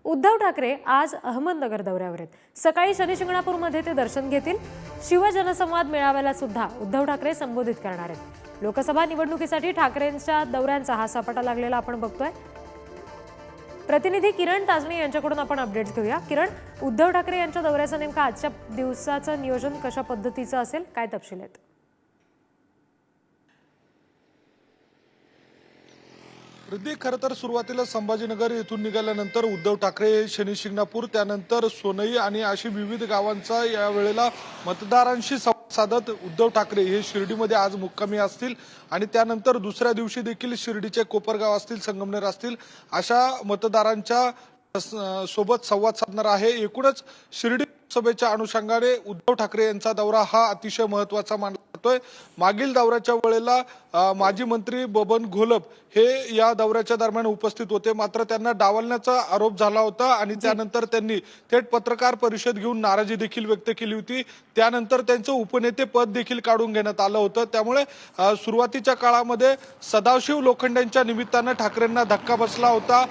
उद्धव ठाकरे आज अहमदनगर दौऱ्यावर आहेत। सकाळी शनिशिंगणापूरमध्ये ते दर्शन घेतील। शिवजनसंवाद मेळाव्याला सुद्धा उद्धव ठाकरे संबोधित करणार आहेत। लोकसभा निवडणुकीसाठी ठाकरेंच्या दौऱ्यांचा हा सपाटा लागलेला आपण बघतोय। प्रतिनिधी किरण ताजणे यांच्याकडून आपण अपडेट्स घेऊया। किरण, उद्धव ठाकरे यांच्या दौऱ्याचं नेमकं आजच्या दिवसाचं नियोजन कशा पद्धतीचं असेल, काय तपशील आहेत? रिद्धी, खरं तर सुरुवातीला संभाजीनगर येथून निघाल्यानंतर उद्धव ठाकरे शनिशिंगणापूर, त्यानंतर सोनई आणि अशी विविध गावांचा या वेळेला मतदारांशी संवाद साधत उद्धव ठाकरे हे शिर्डीमध्ये आज मुक्कामी असतील आणि त्यानंतर दुसऱ्या दिवशी देखील शिर्डीचे कोपरगाव असतील, संगमनेर असतील अशा मतदारांच्या सोबत संवाद साधणार आहे। एकूणच शिर्डी लोकसभेच्या अनुषंगाने उद्धव ठाकरे यांचा दौरा हा अतिशय महत्त्वाचा मानला जातोय। मागील दौऱ्याच्या वेळेला माजी मंत्री बबन घोलप हे या दौऱ्याच्या दरम्यान उपस्थित होते, मात्र त्यांना डावलण्याचा आरोप झाला होता आणि त्यानंतर त्यांनी थेट पत्रकार परिषद घेऊन नाराजी देखील व्यक्त केली होती। त्यानंतर त्यांचं उपनेते पद देखील काढून घेण्यात आलं होतं। त्यामुळे सुरुवातीच्या काळामध्ये सदाशिव लोखंडेंच्या निमित्तानं ठाकरेंना धक्का बसला होता।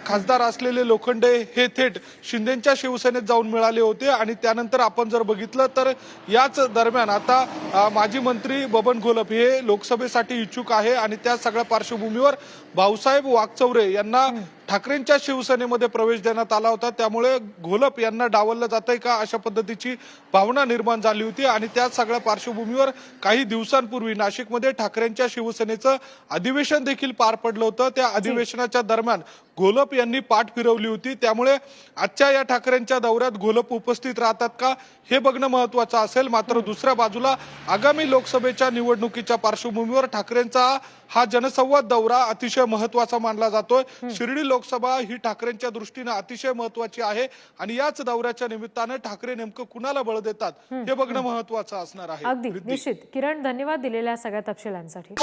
खासदार असलेले लोखंडे हे थेट शिंदेच्या शिवसेनेत जाऊन मिळाले होते आणि त्यानंतर आपण जर बघितलं तर याच दरम्यान आता माजी मंत्री बबन घोलप हे लोकसभेसाठी इच्छुक आहे आणि त्या सगळ्या पार्श्वभूमीवर भाऊसाहेब वागचौरे यांना ठाकरेंच्या शिवसेनेमध्ये प्रवेश देण्यात आला होता। त्यामुळे घोलप यांना डावललं जातंय का अशा पद्धतीची भावना निर्माण झाली होती आणि त्या सगळ्या पार्श्वभूमीवर काही दिवसांपूर्वी नाशिकमध्ये ठाकरेंच्या शिवसेनेचं अधिवेशन देखील पार पडलं होतं। त्या अधिवेशनाच्या दरम्यान घोलप यांनी पाठ फिरवली होती। त्यामुळे आजच्या या ठाकरेंच्या दौऱ्यात घोलप उपस्थित राहतात का हे बघणं महत्त्वाचं असेल। मात्र दुसऱ्या बाजूला आगामी लोकसभेच्या निवडणुकीच्या पार्श्वभूमीवर ठाकरेंचा हा जनसंवाद दौरा अतिशय महत्त्वाचा मानला जातोय। शिर्डी लोकसभा ही ठाकरेंच्या दृष्टीने अतिशय महत्त्वाची आहे आणि याच दौऱ्याच्या निमित्ताने ठाकरे नेमकं कुणाला बळ देतात हे बघणं महत्त्वाचं असणार आहे। अगदी निश्चित। किरण, धन्यवाद दिलेल्या सगळ्या तपशिलांसाठी।